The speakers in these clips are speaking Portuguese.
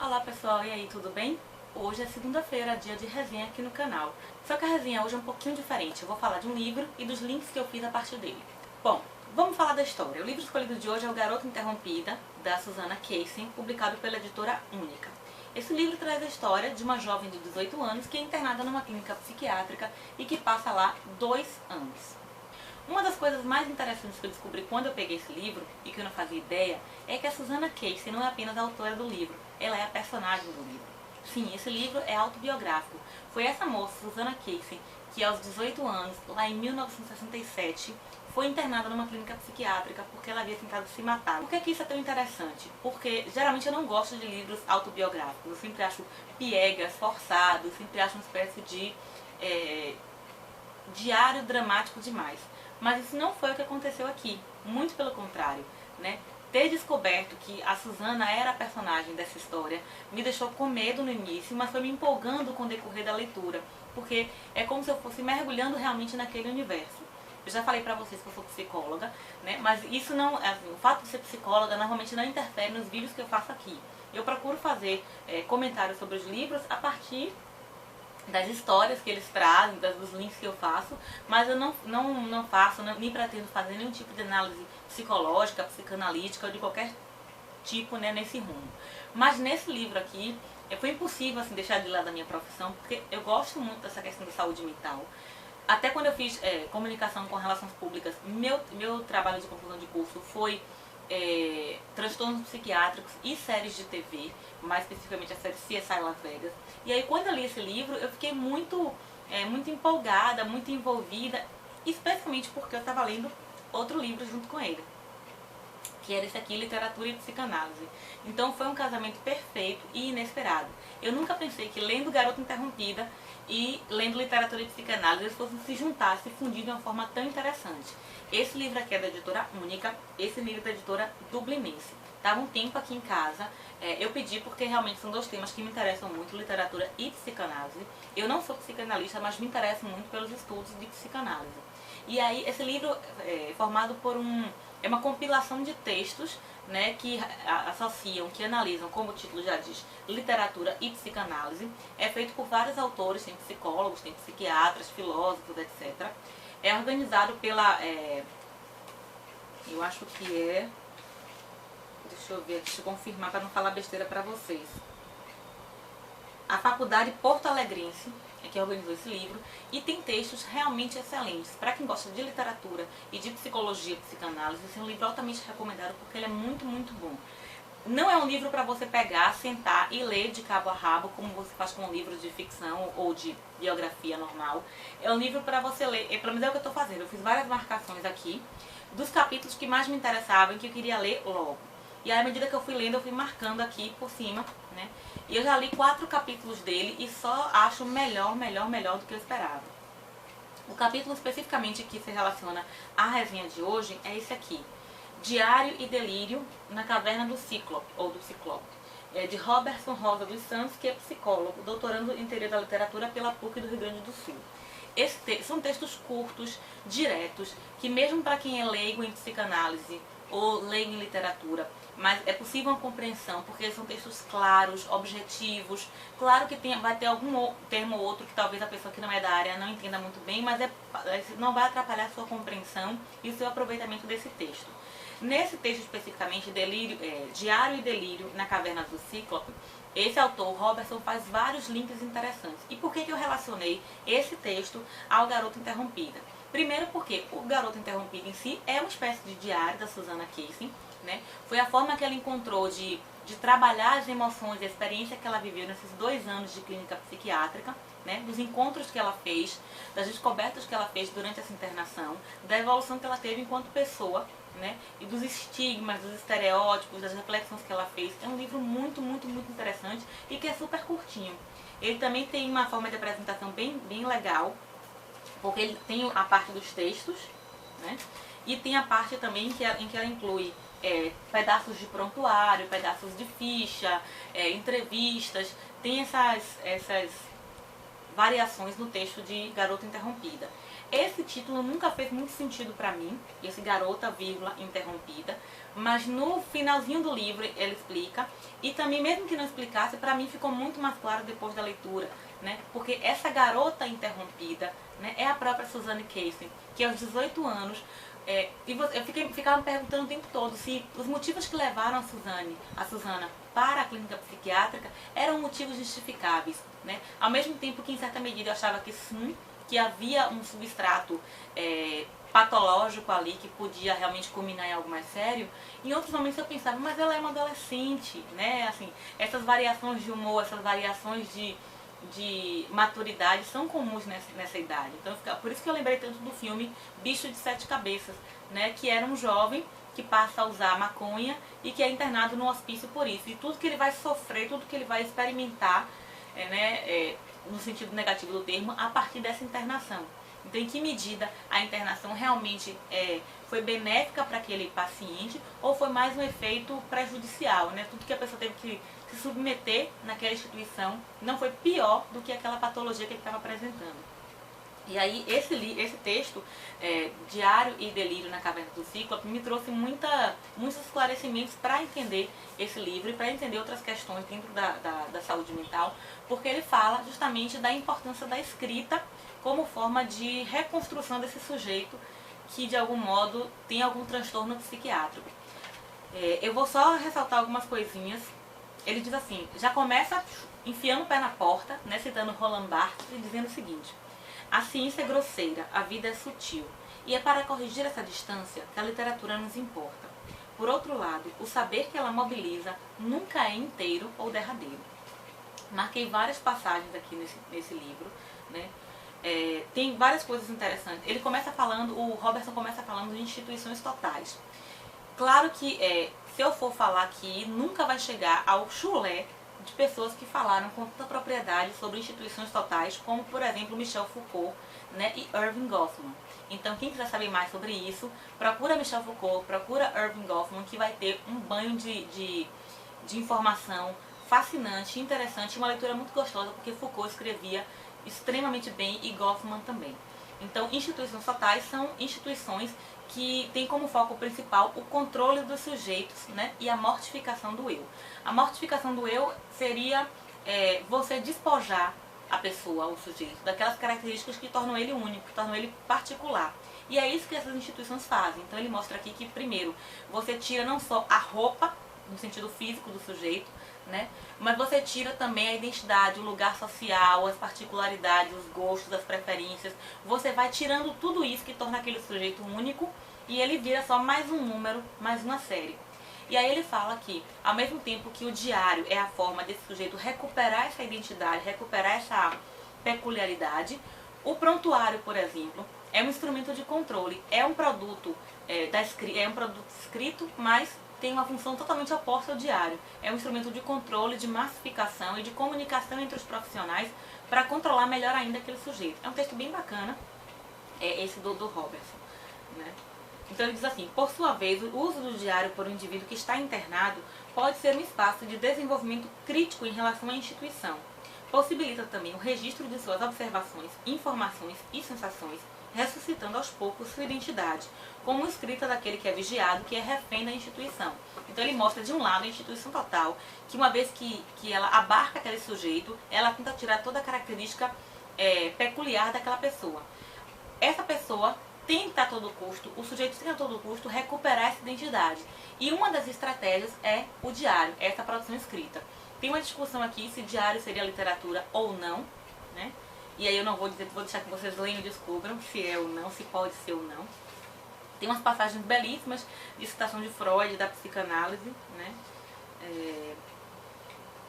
Olá pessoal, e aí, tudo bem? Hoje é segunda-feira, dia de resenha aqui no canal. Só que a resenha hoje é um pouquinho diferente. Eu vou falar de um livro e dos links que eu fiz a partir dele. Bom, vamos falar da história. O livro escolhido de hoje é O Garota Interrompida, da Susanna Kaysen, publicado pela editora Única. Esse livro traz a história de uma jovem de 18 anos que é internada numa clínica psiquiátrica e que passa lá 2 anos. Uma das coisas mais interessantes que eu descobri quando eu peguei esse livro, e que eu não fazia ideia, é que a Susanna Kaysen não é apenas a autora do livro, ela é a personagem do livro. Sim, esse livro é autobiográfico. Foi essa moça, Susanna Kaysen, que aos 18 anos, lá em 1967, foi internada numa clínica psiquiátrica porque ela havia tentado se matar. Por que isso é tão interessante? Porque geralmente eu não gosto de livros autobiográficos, eu sempre acho piegas, forçados, sempre acho uma espécie de diário dramático demais. Mas isso não foi o que aconteceu aqui, muito pelo contrário, né? Ter descoberto que a Susanna era a personagem dessa história me deixou com medo no início, mas foi me empolgando com o decorrer da leitura, porque é como se eu fosse mergulhando realmente naquele universo. Eu já falei pra vocês que eu sou psicóloga, né? Mas isso não, assim, o fato de ser psicóloga normalmente não interfere nos vídeos que eu faço aqui. Eu procuro fazer comentários sobre os livros a partir das histórias que eles trazem, dos links que eu faço, mas eu não faço, nem pretendo fazer nenhum tipo de análise psicológica, psicanalítica ou de qualquer tipo, né, nesse rumo. Mas nesse livro aqui, foi impossível assim, deixar de lado a minha profissão, porque eu gosto muito dessa questão da saúde mental. Até quando eu fiz comunicação com relações públicas, meu trabalho de conclusão de curso foi transtornos psiquiátricos e séries de TV, mais especificamente a série CSI Las Vegas. E aí quando eu li esse livro, eu fiquei muito empolgada, muito envolvida, especialmente porque eu estava lendo outro livro junto com ele, que era esse aqui, Literatura e Psicanálise. Então foi um casamento perfeito e inesperado. Eu nunca pensei que lendo Garota Interrompida e lendo Literatura e Psicanálise eles fossem se juntar, se fundir de uma forma tão interessante. Esse livro aqui é da editora Única, esse livro é da editora Dublinense. Estava um tempo aqui em casa, eu pedi porque realmente são dois temas que me interessam muito, literatura e psicanálise. Eu não sou psicanalista, mas me interesso muito pelos estudos de psicanálise. E aí esse livro é formado por uma compilação de textos, né, que associam, que analisam, como o título já diz, literatura e psicanálise. É feito por vários autores, tem psicólogos, tem psiquiatras, filósofos, etc. É organizado pela, eu acho que deixa eu ver, deixa eu confirmar para não falar besteira para vocês. A Faculdade Porto Alegrense é que organizou esse livro e tem textos realmente excelentes. Para quem gosta de literatura e de psicologia e psicanálise, esse é um livro altamente recomendado porque ele é muito, muito bom. Não é um livro para você pegar, sentar e ler de cabo a rabo, como você faz com livros de ficção ou de biografia normal. É um livro para você ler, pelo menos é o que eu estou fazendo. Eu fiz várias marcações aqui dos capítulos que mais me interessavam e que eu queria ler logo. E aí, à medida que eu fui lendo, eu fui marcando aqui por cima, né? E eu já li 4 capítulos dele e só acho melhor do que eu esperava. O capítulo especificamente que se relaciona à resenha de hoje é esse aqui. Diário e Delírio na Caverna do Cíclope, ou do Ciclope. É de Robertson Rosa dos Santos, que é psicólogo, doutorando em Teoria da Literatura pela PUC do Rio Grande do Sul. São textos curtos, diretos, que mesmo para quem é leigo em psicanálise ou leigo em literatura, mas é possível uma compreensão, porque são textos claros, objetivos. Claro que vai ter algum termo ou outro que talvez a pessoa que não é da área não entenda muito bem, mas não vai atrapalhar a sua compreensão e o seu aproveitamento desse texto. Nesse texto especificamente, Diário e Delírio na Caverna do Cíclope, esse autor, Robertson, faz vários links interessantes. E por que eu relacionei esse texto ao Garota Interrompida? Primeiro porque o Garota Interrompida em si é uma espécie de diário da Susanna Kaysen, né? Foi a forma que ela encontrou de trabalhar as emoções e a experiência que ela viveu nesses 2 anos de clínica psiquiátrica, né? Dos encontros que ela fez, das descobertas que ela fez durante essa internação, da evolução que ela teve enquanto pessoa, né? E dos estigmas, dos estereótipos, das reflexões que ela fez. É um livro muito, muito, muito interessante e que é super curtinho. Ele também tem uma forma de apresentação bem legal, porque ele tem a parte dos textos, né? E tem a parte também em que ela inclui pedaços de prontuário, pedaços de ficha, entrevistas. Tem essas variações no texto de Garota Interrompida. Esse título nunca fez muito sentido pra mim, esse Garota, vírgula, Interrompida, mas no finalzinho do livro ele explica, e também mesmo que não explicasse, pra mim ficou muito mais claro depois da leitura, né? Porque essa garota interrompida, né, é a própria Suzanne Casey, que aos 18 anos, eu ficava me perguntando o tempo todo se os motivos que levaram a Susana para a clínica psiquiátrica eram motivos justificáveis, né? Ao mesmo tempo que em certa medida eu achava que sim, que havia um substrato patológico ali que podia realmente culminar em algo mais sério. Em outros momentos eu pensava, mas ela é uma adolescente, né? Assim, essas variações de humor, essas variações de maturidade são comuns nessa idade. Então, por isso que eu lembrei tanto do filme Bicho de Sete Cabeças, né? Que era um jovem que passa a usar maconha e que é internado no hospício por isso. E tudo que ele vai sofrer, tudo que ele vai experimentar, no sentido negativo do termo, a partir dessa internação. Então, em que medida a internação realmente foi benéfica para aquele paciente ou foi mais um efeito prejudicial, né? Tudo que a pessoa teve que se submeter naquela instituição não foi pior do que aquela patologia que ele estava apresentando. E aí, esse texto, Diário e Delírio na Caverna do Cíclope, me trouxe muitos esclarecimentos para entender esse livro e para entender outras questões dentro da saúde mental, porque ele fala justamente da importância da escrita como forma de reconstrução desse sujeito que, de algum modo, tem algum transtorno psiquiátrico. Eu vou só ressaltar algumas coisinhas. Ele diz assim, já começa enfiando o pé na porta, né, citando Roland Barthes, e dizendo o seguinte: a ciência é grosseira, a vida é sutil, e é para corrigir essa distância que a literatura nos importa. Por outro lado, o saber que ela mobiliza nunca é inteiro ou derradeiro. Marquei várias passagens aqui nesse livro, né? Tem várias coisas interessantes. O Robertson começa falando de instituições totais. Claro que se eu for falar aqui, nunca vai chegar ao chulé de pessoas que falaram com tanta propriedade sobre instituições totais, como por exemplo Michel Foucault, né, e Erving Goffman. Então quem quiser saber mais sobre isso, procura Michel Foucault, procura Erving Goffman, que vai ter um banho de informação fascinante, interessante, uma leitura muito gostosa, porque Foucault escrevia extremamente bem e Goffman também. Então, instituições totais são instituições que têm como foco principal o controle dos sujeitos, né, e a mortificação do eu. A mortificação do eu seria você despojar a pessoa, o sujeito, daquelas características que tornam ele único, que tornam ele particular. E é isso que essas instituições fazem. Então ele mostra aqui que, primeiro, você tira não só a roupa, no sentido físico do sujeito, né, mas você tira também a identidade, o lugar social, as particularidades, os gostos, as preferências. Você vai tirando tudo isso que torna aquele sujeito único e ele vira só mais um número, mais uma série. E aí ele fala que, ao mesmo tempo que o diário é a forma desse sujeito recuperar essa identidade, recuperar essa peculiaridade, o prontuário, por exemplo, é um instrumento de controle, é um produto, escrito, mas tem uma função totalmente oposta ao diário. É um instrumento de controle, de massificação e de comunicação entre os profissionais para controlar melhor ainda aquele sujeito. É um texto bem bacana, esse do Robertson, né? Então ele diz assim: por sua vez, o uso do diário por um indivíduo que está internado pode ser um espaço de desenvolvimento crítico em relação à instituição. Possibilita também o registro de suas observações, informações e sensações, ressuscitando aos poucos sua identidade, como escrita daquele que é vigiado, que é refém da instituição. Então ele mostra, de um lado, a instituição total, que uma vez que ela abarca aquele sujeito, ela tenta tirar toda a característica peculiar daquela pessoa. Essa pessoa tenta a todo custo, o sujeito tenta a todo custo recuperar essa identidade. E uma das estratégias é o diário, essa produção escrita. Tem uma discussão aqui se diário seria literatura ou não, né? E aí eu não vou dizer, vou deixar que vocês leiam e descubram se é ou não, se pode ser ou não. Tem umas passagens belíssimas de citação de Freud, da psicanálise, né?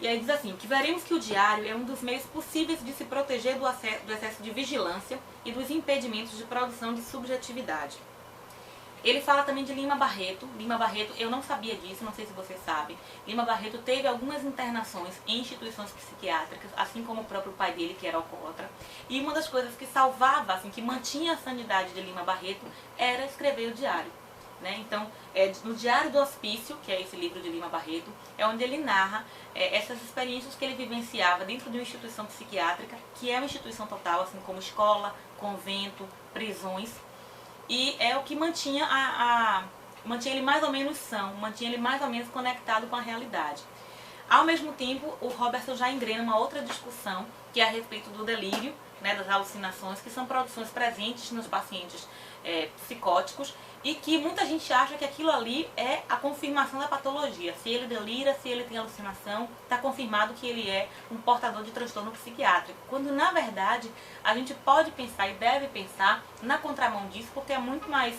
E aí diz assim, que veremos que o diário é um dos meios possíveis de se proteger do excesso de vigilância e dos impedimentos de produção de subjetividade. Ele fala também de Lima Barreto. Lima Barreto, eu não sabia disso, não sei se vocês sabem. Lima Barreto teve algumas internações em instituições psiquiátricas, assim como o próprio pai dele, que era alcoólatra. E uma das coisas que salvava, assim, que mantinha a sanidade de Lima Barreto, era escrever o diário. né? Então, no Diário do Hospício, que é esse livro de Lima Barreto, é onde ele narra essas experiências que ele vivenciava dentro de uma instituição psiquiátrica, que é uma instituição total, assim como escola, convento, prisões, e é o que mantinha mantinha ele mais ou menos são, mantinha ele mais ou menos conectado com a realidade. Ao mesmo tempo, o Robertson já engrena uma outra discussão, que é a respeito do delírio, né, das alucinações, que são produções presentes nos pacientes psicóticos, e que muita gente acha que aquilo ali é a confirmação da patologia. Se ele delira, se ele tem alucinação, está confirmado que ele é um portador de transtorno psiquiátrico. Quando, na verdade, a gente pode pensar e deve pensar na contramão disso, porque é muito mais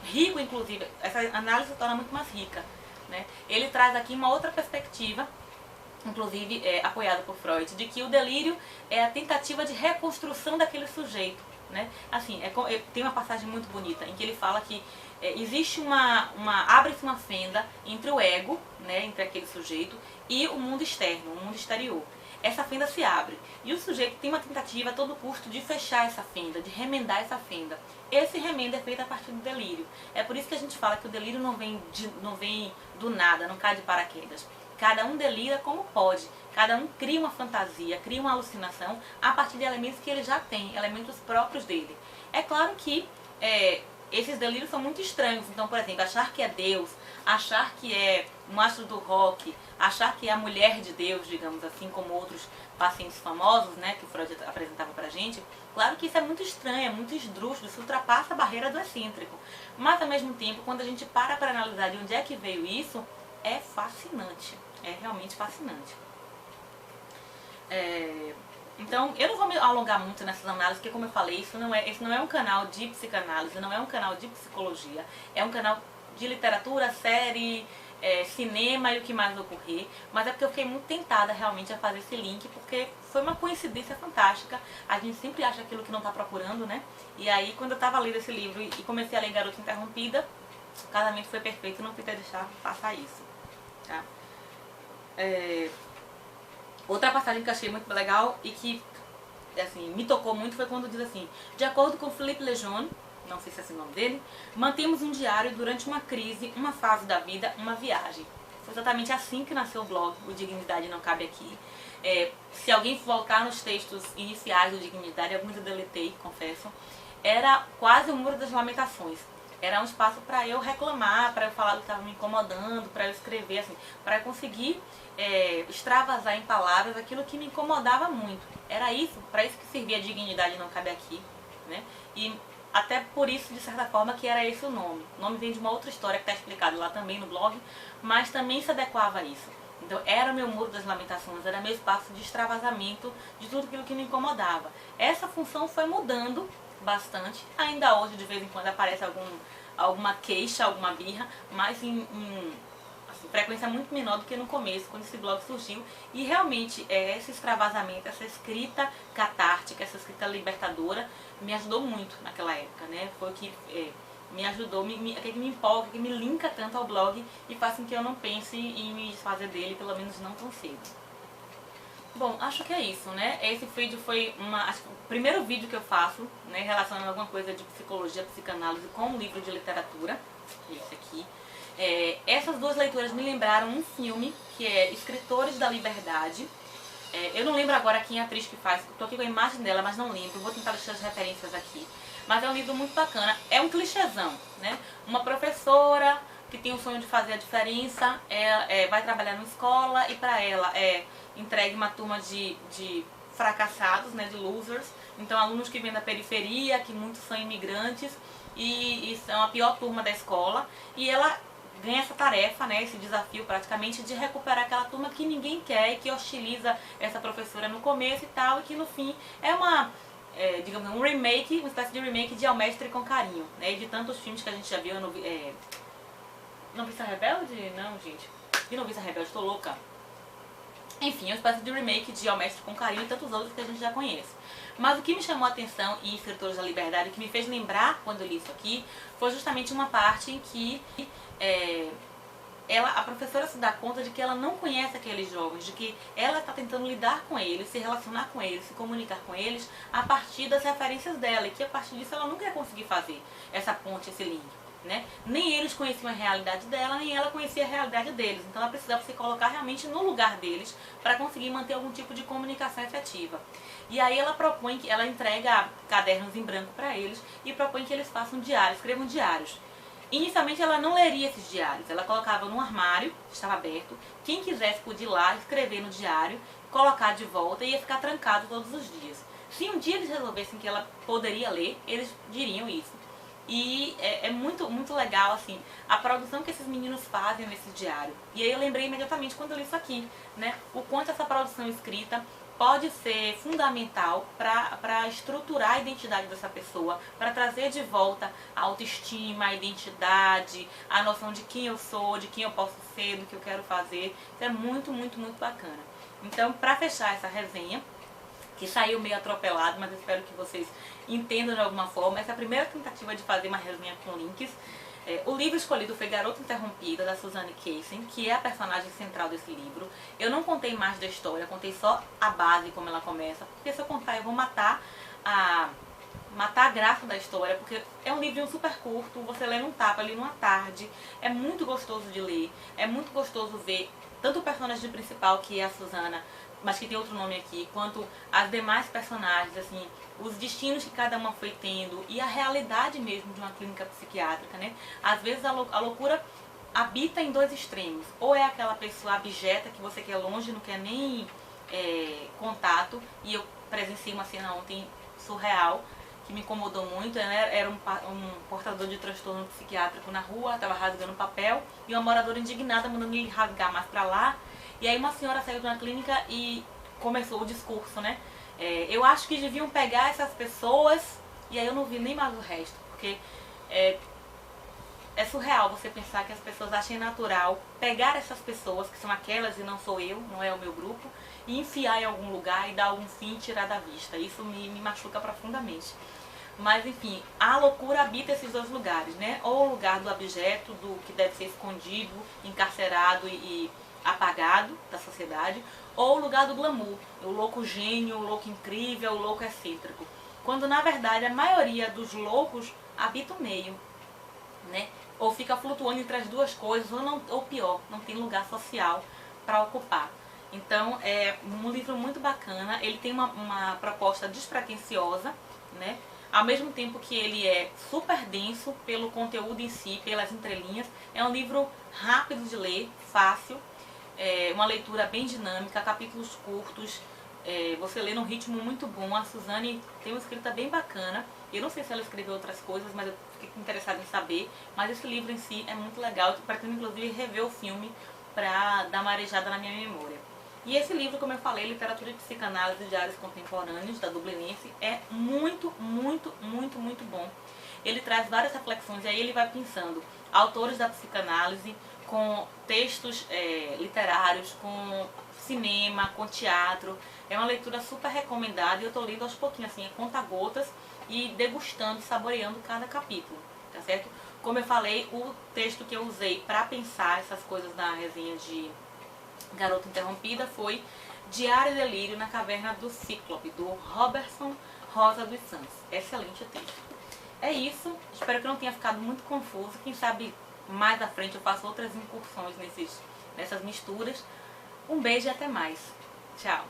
rico, inclusive, essa análise se torna muito mais rica, né? Ele traz aqui uma outra perspectiva, inclusive apoiada por Freud, de que o delírio é a tentativa de reconstrução daquele sujeito. Né? Assim, tem uma passagem muito bonita em que ele fala que existe abre-se uma fenda entre o ego, né, entre aquele sujeito, e o mundo externo, o mundo exterior. Essa fenda se abre e o sujeito tem uma tentativa a todo custo de fechar essa fenda, de remendar essa fenda. Esse remendo é feito a partir do delírio. É por isso que a gente fala que o delírio não vem do nada, não cai de paraquedas. Cada um delira como pode, cada um cria uma fantasia, cria uma alucinação a partir de elementos que ele já tem, elementos próprios dele. É claro que esses delírios são muito estranhos, então, por exemplo, achar que é Deus, achar que é o astro do rock, achar que é a mulher de Deus, digamos assim, como outros pacientes famosos, né, que o Freud apresentava pra gente, claro que isso é muito estranho, é muito esdrúxulo, isso ultrapassa a barreira do excêntrico. Mas, ao mesmo tempo, quando a gente para analisar de onde é que veio isso, é fascinante, é realmente fascinante. Então, eu não vou me alongar muito nessas análises, porque, como eu falei, esse não é um canal de psicanálise, não é um canal de psicologia, é um canal de literatura, série, cinema e o que mais ocorrer, mas é porque eu fiquei muito tentada realmente a fazer esse link, porque foi uma coincidência fantástica. A gente sempre acha aquilo que não está procurando, né? E aí, quando eu estava lendo esse livro e comecei a ler Garota Interrompida, o casamento foi perfeito e não podia deixar passar isso. Tá? Outra passagem que eu achei muito legal e que assim, me tocou muito foi quando diz assim: de acordo com Philippe Lejeune, não sei se é esse o nome dele, mantemos um diário durante uma crise, uma fase da vida, uma viagem. Foi exatamente assim que nasceu o blog, o Dignidade Não Cabe Aqui. Se alguém voltar nos textos iniciais do Dignidade, alguns eu deletei, confesso, era quase o Muro das Lamentações. Era um espaço para eu reclamar, para eu falar o que estava me incomodando, para eu escrever, assim, para eu conseguir extravasar em palavras aquilo que me incomodava muito. Era isso, para isso que servia a Dignidade Não Cabe Aqui, né? E até por isso, de certa forma, que era esse o nome. O nome vem de uma outra história que está explicado lá também no blog, mas também se adequava a isso. Então era meu Muro das Lamentações, era meu espaço de extravasamento de tudo aquilo que me incomodava. Essa função foi mudando bastante. Ainda hoje, de vez em quando, aparece alguma queixa, alguma birra, mas em frequência muito menor do que no começo, quando esse blog surgiu. E realmente esse extravasamento, essa escrita catártica, essa escrita libertadora me ajudou muito naquela época, né? Foi o que me ajudou, que me empolga, que me linka tanto ao blog e faz com que eu não pense em me desfazer dele, pelo menos não tão cedo. Bom, acho que é isso, né? Esse vídeo foi o primeiro vídeo que eu faço, né, relacionando alguma coisa de psicologia, psicanálise com um livro de literatura, esse aqui. Essas duas leituras me lembraram um filme que é Escritores da Liberdade. Eu não lembro agora quem é a atriz que faz, estou aqui com a imagem dela, mas não lembro, vou tentar deixar as referências aqui. Mas é um livro muito bacana, é um clichêzão, né? Uma professora que tem o sonho de fazer a diferença, vai trabalhar numa escola e para ela entregue uma turma de fracassados, né, de losers, então alunos que vêm da periferia, que muitos são imigrantes e são a pior turma da escola, e ela ganha essa tarefa, né, esse desafio praticamente de recuperar aquela turma que ninguém quer e que hostiliza essa professora no começo e tal, e que no fim é digamos, um remake, uma espécie de remake de Ao Mestre com Carinho, né, e de tantos filmes que a gente já viu. Noviça Rebelde? Não, gente. E Noviça Rebelde, tô louca. Enfim, é uma espécie de remake de Ao Mestre com Carinho e tantos outros que a gente já conhece. Mas o que me chamou a atenção em Escritores da Liberdade, o que me fez lembrar quando eu li isso aqui, foi justamente uma parte em que a professora se dá conta de que ela não conhece aqueles jovens, de que ela está tentando lidar com eles, se relacionar com eles, se comunicar com eles a partir das referências dela, e que a partir disso ela nunca ia conseguir fazer essa ponte, esse link. né? Nem eles conheciam a realidade dela, nem ela conhecia a realidade deles. Então ela precisava se colocar realmente no lugar deles para conseguir manter algum tipo de comunicação efetiva. E aí ela propõe que ela entrega cadernos em branco para eles e propõe que eles façam diários, escrevam diários. Inicialmente ela não leria esses diários, ela colocava num armário, que estava aberto, quem quisesse podia ir lá, escrever no diário, colocar de volta e ia ficar trancado todos os dias. Se um dia eles resolvessem que ela poderia ler, eles diriam isso. E é muito, muito legal, assim, a produção que esses meninos fazem nesse diário. E aí eu lembrei imediatamente quando eu li isso aqui, né? O quanto essa produção escrita pode ser fundamental para estruturar a identidade dessa pessoa, para trazer de volta a autoestima, a identidade, a noção de quem eu sou, de quem eu posso ser, do que eu quero fazer. Isso é muito, muito, muito bacana. Então, para fechar essa resenha, que saiu meio atropelado, mas eu espero que vocês entendam de alguma forma. Essa é a primeira tentativa de fazer uma resenha com links. O livro escolhido foi Garota Interrompida, da Suzanne Kaysen, que é a personagem central desse livro. Eu não contei mais da história, contei só a base, como ela começa, porque se eu contar eu vou matar a graça da história, porque é um livro super curto, você lê num tapa, lê numa tarde, é muito gostoso de ler, é muito gostoso ver tanto o personagem principal, que é a Susana, mas que tem outro nome aqui, quanto as demais personagens, assim, os destinos que cada uma foi tendo e a realidade mesmo de uma clínica psiquiátrica, né? Às vezes a loucura habita em dois extremos. Ou é aquela pessoa abjeta que você quer longe, não quer nem contato, e eu presenciei uma cena ontem surreal, que me incomodou muito. Era um portador de transtorno psiquiátrico na rua, estava rasgando papel, e uma moradora indignada mandando ele rasgar mais pra lá. E aí uma senhora saiu de uma clínica e começou o discurso, né? Eu acho que deviam pegar essas pessoas, e aí eu não vi nem mais o resto, porque é surreal você pensar que as pessoas achem natural pegar essas pessoas, que são aquelas e não sou eu, não é o meu grupo, e enfiar em algum lugar e dar algum fim e tirar da vista. Isso me machuca profundamente. Mas enfim, a loucura habita esses dois lugares, né? Ou o lugar do abjeto, do que deve ser escondido, encarcerado e apagado da sociedade, ou o lugar do glamour, o louco gênio, o louco incrível, o louco excêntrico. Quando na verdade a maioria dos loucos habita o meio, né? Ou fica flutuando entre as duas coisas, ou pior, não tem lugar social para ocupar. Então é um livro muito bacana, ele tem uma proposta despretensiosa, né? Ao mesmo tempo que ele é super denso pelo conteúdo em si, pelas entrelinhas. É um livro rápido de ler, fácil, uma leitura bem dinâmica, capítulos curtos, você lê num ritmo muito bom. A Suzane tem uma escrita bem bacana. Eu não sei se ela escreveu outras coisas, mas eu fiquei interessada em saber. Mas esse livro em si é muito legal. Eu pretendo inclusive rever o filme para dar uma arejada na minha memória. E esse livro, como eu falei, Literatura de Psicanálise de Áreas Contemporâneas, da Dublinense, é muito, muito, muito, muito bom. Ele traz várias reflexões e aí ele vai pensando autores da psicanálise com textos literários, com cinema, com teatro. É uma leitura super recomendada e eu estou lendo aos pouquinhos, assim, conta-gotas e degustando, saboreando cada capítulo, tá certo? Como eu falei, o texto que eu usei para pensar essas coisas na resenha de Garota Interrompida foi Diário e Delírio na Caverna do Cíclope, do Robertson Rosa dos Santos. Excelente o texto. É isso, espero que não tenha ficado muito confuso. Quem sabe mais à frente eu faço outras incursões nessas misturas. Um beijo e até mais. Tchau.